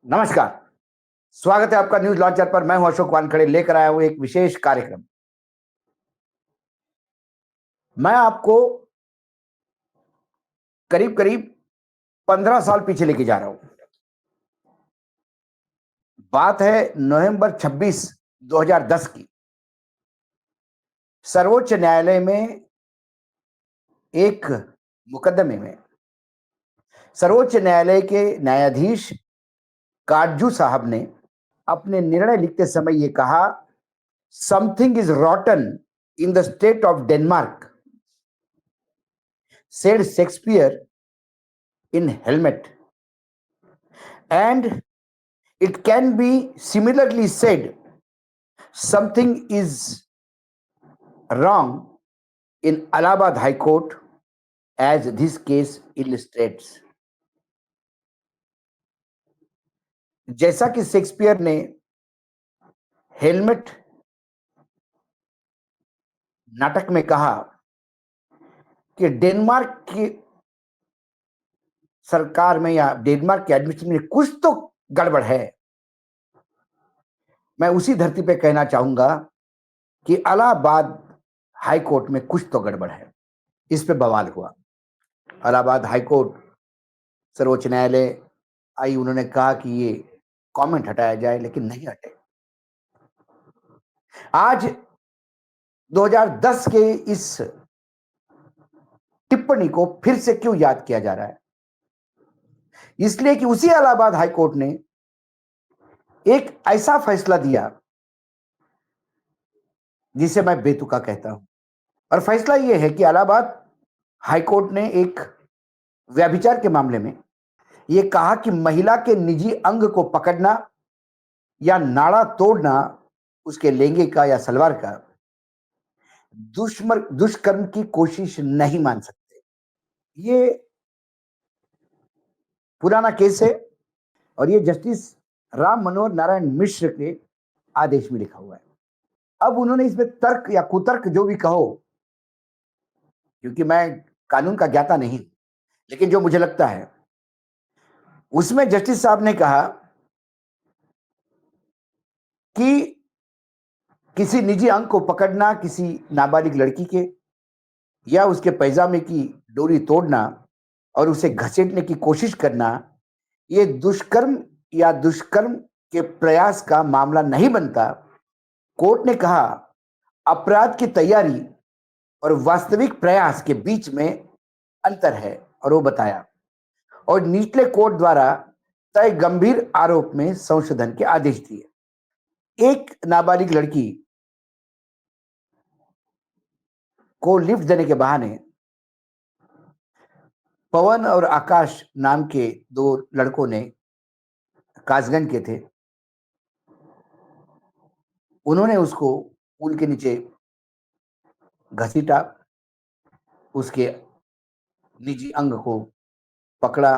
नमस्कार। स्वागत है आपका न्यूज लॉन्चर पर। मैं हूं अशोक वानखड़े, लेकर आया हूं एक विशेष कार्यक्रम। मैं आपको करीब करीब 15 साल पीछे लेके जा रहा हूं। बात है नवंबर 26 2010 की। सर्वोच्च न्यायालय में एक मुकदमे में सर्वोच्च न्यायालय के न्यायाधीश काटजू साहब ने अपने निर्णय लिखते समय यह कहा, something is रॉटन in the state of Denmark, said Shakespeare in Hamlet, and it can be similarly said, something is wrong in Allahabad High Court, as this case illustrates. जैसा कि शेक्सपियर ने हेलमेट नाटक में कहा कि डेनमार्क की सरकार में या डेनमार्क के एडमिनिस्ट्रेशन में कुछ तो गड़बड़ है, मैं उसी धरती पे कहना चाहूंगा कि इलाहाबाद हाई कोर्ट में कुछ तो गड़बड़ है। इस पे बवाल हुआ। इलाहाबाद हाई कोर्ट, सर्वोच्च न्यायालय आई, उन्होंने कहा कि ये कमेंट हटाया जाए, लेकिन नहीं हटे। आज 2010 के इस टिप्पणी को फिर से क्यों याद किया जा रहा है? इसलिए कि उसी इलाहाबाद हाई कोर्ट ने एक ऐसा फैसला दिया जिसे मैं बेतुका कहता हूं। और फैसला यह है कि इलाहाबाद हाई कोर्ट ने एक व्यभिचार के मामले में यह कहा कि महिला के निजी अंग को पकड़ना या नाड़ा तोड़ना उसके लहंगे का या सलवार का दुष्कर्म की कोशिश नहीं मान सकते। ये पुराना केस है और ये जस्टिस राम मनोहर नारायण मिश्र के आदेश में लिखा हुआ है। अब उन्होंने इसमें तर्क या कुतर्क जो भी कहो, क्योंकि मैं कानून का ज्ञाता नहीं, लेकिन जो मुझे लगता है उसमें जस्टिस साहब ने कहा कि किसी निजी अंग को पकड़ना, किसी नाबालिग लड़की के या उसके पैजामे की डोरी तोड़ना और उसे घसीटने की कोशिश करना, ये दुष्कर्म या दुष्कर्म के प्रयास का मामला नहीं बनता। कोर्ट ने कहा अपराध की तैयारी और वास्तविक प्रयास के बीच में अंतर है, और वो बताया, और निचले कोर्ट द्वारा तय गंभीर आरोप में संशोधन के आदेश दिए। एक नाबालिग लड़की को लिफ्ट देने के बहाने पवन और आकाश नाम के दो लड़कों ने, कासगंज के थे, उन्होंने उसको पुल के नीचे घसीटा, उसके निजी अंग को पकड़ा,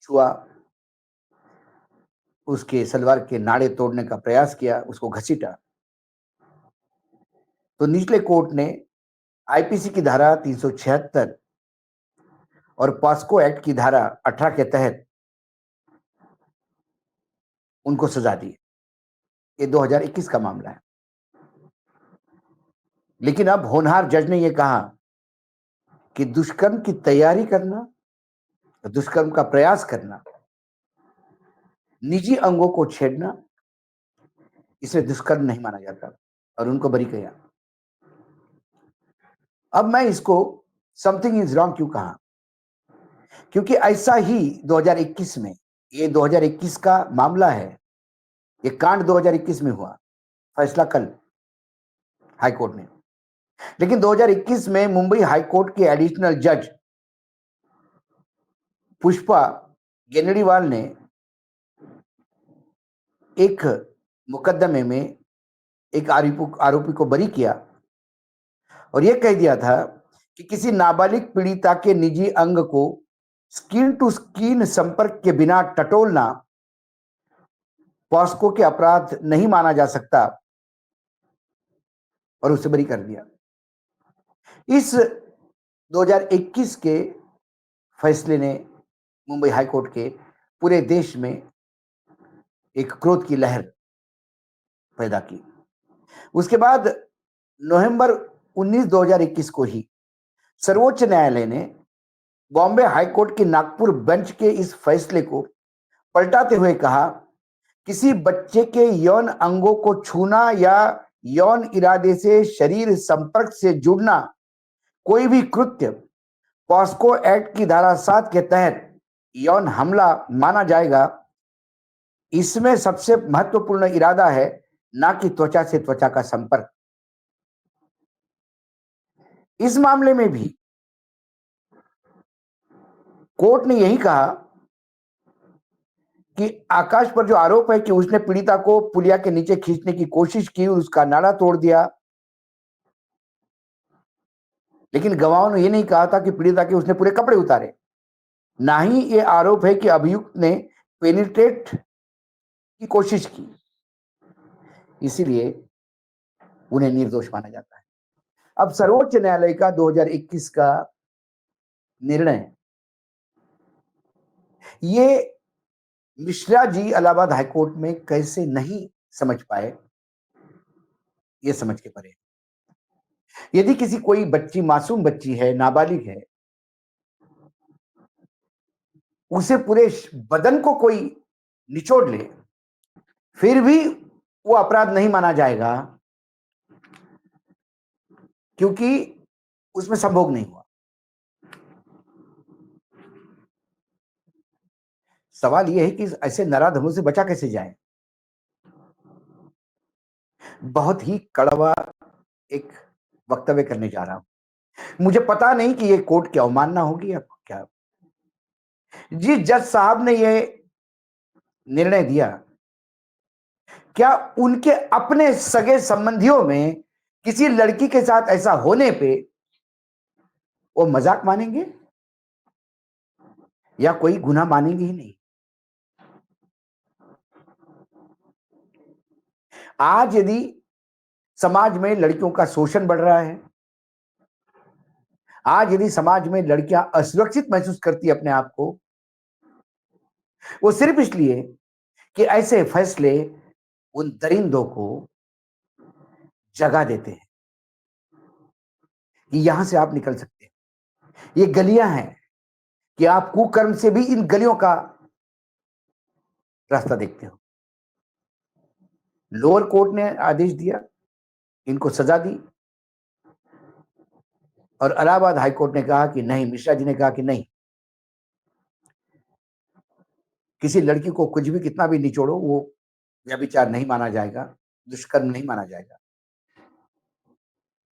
छुआ, उसके सलवार के नाड़े तोड़ने का प्रयास किया, उसको घसीटा। तो निचले कोर्ट ने आईपीसी की धारा 376 और पॉस्को एक्ट की धारा 18 के तहत उनको सजा दी। ये 2021 का मामला है। लेकिन अब होनहार जज ने यह कहा कि दुष्कर्म की तैयारी करना, दुष्कर्म का प्रयास करना, निजी अंगों को छेड़ना, इसे दुष्कर्म नहीं माना जाता, और उनको बरी किया। अब मैं इसको समथिंग इज रॉन्ग क्यों कहा? क्योंकि ऐसा ही 2021 में, ये 2021 का मामला है, ये कांड 2021 में हुआ, फैसला कल हाई कोर्ट ने। लेकिन 2021 में मुंबई हाई कोर्ट के एडिशनल जज पुष्पा गेनड़ीवाल ने एक मुकदमे में एक आरोपी को बरी किया और यह कह दिया था कि किसी नाबालिग पीड़िता के निजी अंग को स्किन टू स्किन संपर्क के बिना टटोलना पॉस्को के अपराध नहीं माना जा सकता, और उसे बरी कर दिया। इस 2021 के फैसले ने मुंबई हाई कोर्ट के पूरे देश में एक क्रोध की लहर पैदा की। उसके बाद नवंबर 19 2021 को ही सर्वोच्च न्यायालय ने बॉम्बे हाई कोर्ट की नागपुर बेंच के इस फैसले को पलटाते हुए कहा, किसी बच्चे के यौन अंगों को छूना या यौन इरादे से शरीर संपर्क से जुड़ना कोई भी कृत्य पॉस्को एक्ट की धारा 7 के तहत यौन हमला माना जाएगा। इसमें सबसे महत्वपूर्ण इरादा है, ना कि त्वचा से त्वचा का संपर्क। इस मामले में भी कोर्ट ने यही कहा कि आकाश पर जो आरोप है कि उसने पीड़िता को पुलिया के नीचे खींचने की कोशिश की और उसका नाड़ा तोड़ दिया, लेकिन गवाहों ने यह नहीं कहा था कि पीड़िता के उसने पूरे कपड़े उतारे। ना ही ये आरोप है कि अभियुक्त ने पेनिट्रेट की कोशिश की, इसीलिए उन्हें निर्दोष माना जाता है। अब सर्वोच्च न्यायालय का 2021 का निर्णय, ये मिश्रा जी इलाहाबाद हाईकोर्ट में कैसे नहीं समझ पाए, ये समझ के परे। यदि किसी कोई बच्ची, मासूम बच्ची है, नाबालिग है, उसे पूरे बदन को कोई निचोड़ ले, फिर भी वो अपराध नहीं माना जाएगा, क्योंकि उसमें संभोग नहीं हुआ। सवाल यह है कि ऐसे नराधमों से बचा कैसे जाए। बहुत ही कड़वा एक वक्तव्य करने जा रहा हूं। मुझे पता नहीं कि ये कोर्ट की अवमानना होगी या क्या। जिस जज साहब ने ये निर्णय दिया, क्या उनके अपने सगे संबंधियों में किसी लड़की के साथ ऐसा होने पे वो मजाक मानेंगे या कोई गुनाह मानेंगे ही नहीं। आज यदि समाज में लड़कियों का शोषण बढ़ रहा है, आज यदि समाज में लड़कियां असुरक्षित महसूस करती है अपने आप को, वो सिर्फ इसलिए कि ऐसे फैसले उन दरिंदों को जगह देते हैं कि यहां से आप निकल सकते हैं। ये गलियां हैं कि आप कुकर्म से भी इन गलियों का रास्ता देखते हो। लोअर कोर्ट ने आदेश दिया, इनको सजा दी, और इलाहाबाद हाईकोर्ट ने कहा कि नहीं, मिश्रा जी ने कहा कि नहीं, किसी लड़की को कुछ भी कितना भी निचोड़ो, वो व्यभिचार नहीं माना जाएगा, दुष्कर्म नहीं माना जाएगा,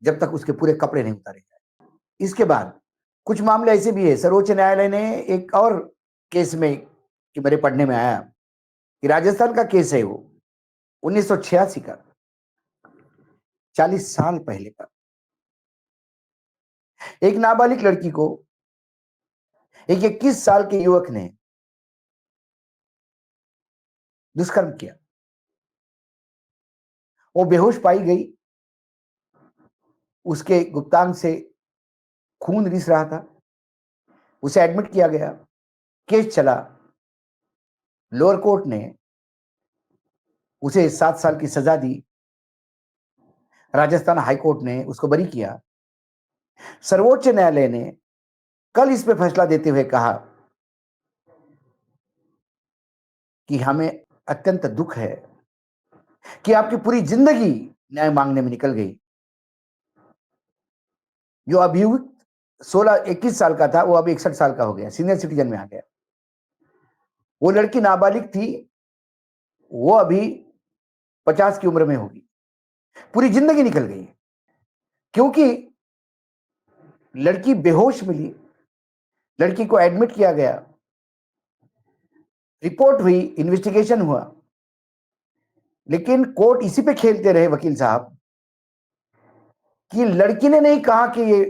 जब तक उसके पूरे कपड़े नहीं उतारे जाए। इसके बाद कुछ मामले ऐसे भी है, सर्वोच्च न्यायालय ने एक और केस में, कि मेरे पढ़ने में आया कि राजस्थान का केस है वो 1986 का, 40 साल पहले का। एक नाबालिग लड़की को एक 21 साल के युवक ने दुष्कर्म किया। वो बेहोश पाई गई, उसके गुप्तांग से खून रिस रहा था, उसे एडमिट किया गया, केस चला। लोअर कोर्ट ने उसे 7 साल की सजा दी, राजस्थान हाईकोर्ट ने उसको बरी किया। सर्वोच्च न्यायालय ने कल इस पे फैसला देते हुए कहा कि हमें अत्यंत दुख है कि आपकी पूरी जिंदगी न्याय मांगने में निकल गई। जो अभियुक्त 21 साल का था, वो अब 61 साल का हो गया, सीनियर सिटीजन में आ गया। वो लड़की नाबालिग थी, वो अभी 50 की उम्र में होगी। पूरी जिंदगी निकल गई क्योंकि लड़की बेहोश मिली, लड़की को एडमिट किया गया, रिपोर्ट हुई, इन्वेस्टिगेशन हुआ, लेकिन कोर्ट इसी पे खेलते रहे वकील साहब कि लड़की ने नहीं कहा कि ये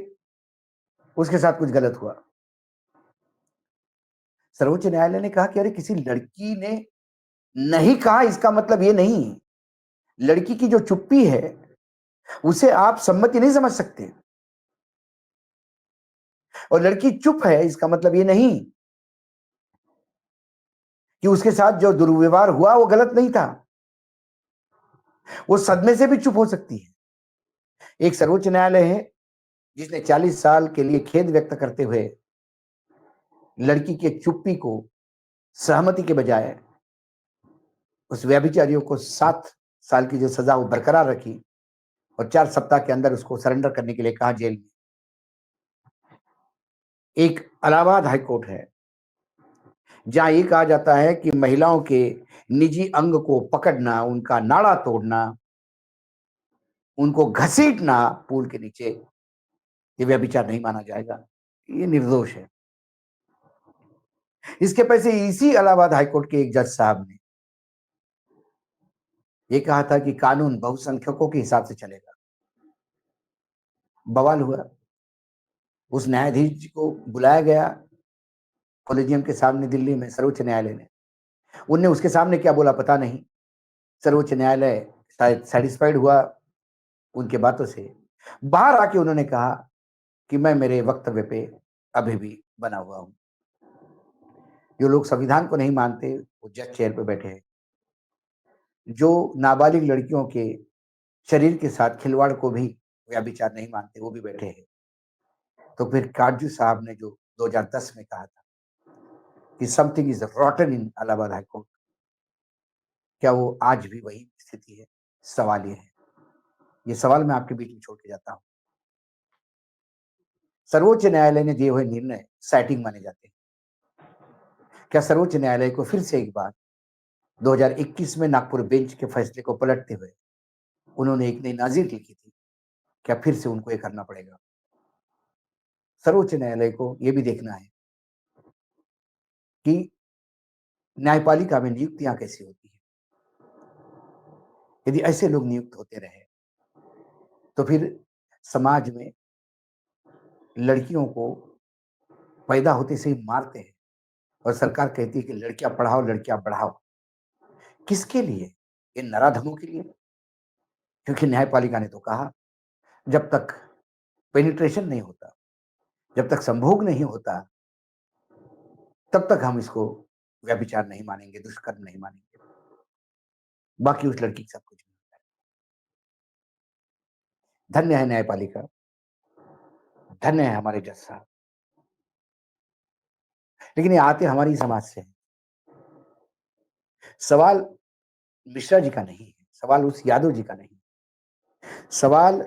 उसके साथ कुछ गलत हुआ। सर्वोच्च न्यायालय ने कहा कि अरे, किसी लड़की ने नहीं कहा इसका मतलब ये नहीं, लड़की की जो चुप्पी है उसे आप सम्मति नहीं समझ सकते, और लड़की चुप है इसका मतलब ये नहीं कि उसके साथ जो दुर्व्यवहार हुआ वो गलत नहीं था, वो सदमे से भी चुप हो सकती है। एक सर्वोच्च न्यायालय है जिसने 40 साल के लिए खेद व्यक्त करते हुए लड़की की चुप्पी को सहमति के बजाय उस व्यभिचारियों को 7 साल की जो सजा वो बरकरार रखी और 4 सप्ताह के अंदर उसको सरेंडर करने के लिए कहा जेल में। एक इलाहाबाद हाई कोर्ट है जहां ये कहा जाता है कि महिलाओं के निजी अंग को पकड़ना, उनका नाड़ा तोड़ना, उनको घसीटना पूल के नीचे, ये व्यभिचार नहीं माना जाएगा, ये निर्दोष है। इसके पैसे इसी इलाहाबाद हाईकोर्ट के एक जज साहब ने ये कहा था कि कानून बहुसंख्यकों के हिसाब से चलेगा। बवाल हुआ। उस न्यायाधीश जी को बुलाया गया कॉलेजियम के सामने दिल्ली में, सर्वोच्च न्यायालय ने। उनने उसके सामने क्या बोला पता नहीं, सर्वोच्च न्यायालय शायद सेटिस्फाइड हुआ उनके बातों से। बाहर आके उन्होंने कहा कि मैं मेरे वक्तव्य पे अभी भी बना हुआ हूं। जो लोग संविधान को नहीं मानते वो जज चेयर पे बैठे हैं, जो नाबालिग लड़कियों के शरीर के साथ खिलवाड़ को भी व्यभिचार नहीं मानते वो भी बैठे हैं। तो फिर काटजू साहब ने जो 2010 में कहा था कि something is रॉटन in Allahabad high court, क्या वो आज भी वही स्थिति है? सवाल ये है, ये सवाल मैं आपके बीच में छोड़ के जाता हूं। सर्वोच्च न्यायालय ने दिए हुए निर्णय सेटिंग माने जाते हैं। क्या सर्वोच्च न्यायालय को फिर से एक बार 2021 में नागपुर बेंच के फैसले को पलटते हुए उन्होंने एक नई नाजीर लिखी थी, क्या फिर से उनको ये करना पड़ेगा? सर्वोच्च न्यायालय को यह भी देखना है कि न्यायपालिका में नियुक्तियां कैसी होती है। यदि ऐसे लोग नियुक्त होते रहे तो फिर समाज में लड़कियों को पैदा होते से ही मारते हैं और सरकार कहती है कि लड़कियां पढ़ाओ, लड़कियां बढ़ाओ। किसके लिए? ये नराधमों के लिए। क्योंकि न्यायपालिका ने तो कहा जब तक पेनिट्रेशन नहीं होता, जब तक संभोग नहीं होता, तब तक हम इसको व्यभिचार नहीं मानेंगे, दुष्कर्म नहीं मानेंगे। बाकी उस लड़की की सब कुछ मिलता है। धन्य है न्यायपालिका, धन्य है हमारे जज साहब। लेकिन ये आते हमारी समाज से हैं। सवाल मिश्रा जी का नहीं है, सवाल उस यादव जी का नहीं। सवाल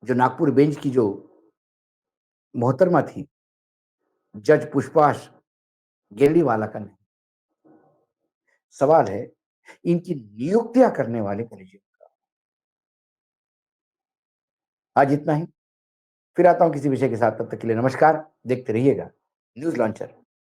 जो नागपुर बेंच की जो मोहतरमा थी, जज पुष्पाश गेरड़ीवाला का नहीं। सवाल है इनकी नियुक्तियां करने वाले कॉलेजियम का। आज इतना ही। फिर आता हूं किसी विषय के साथ, तब तक के लिए नमस्कार। देखते रहिएगा न्यूज लॉन्चर।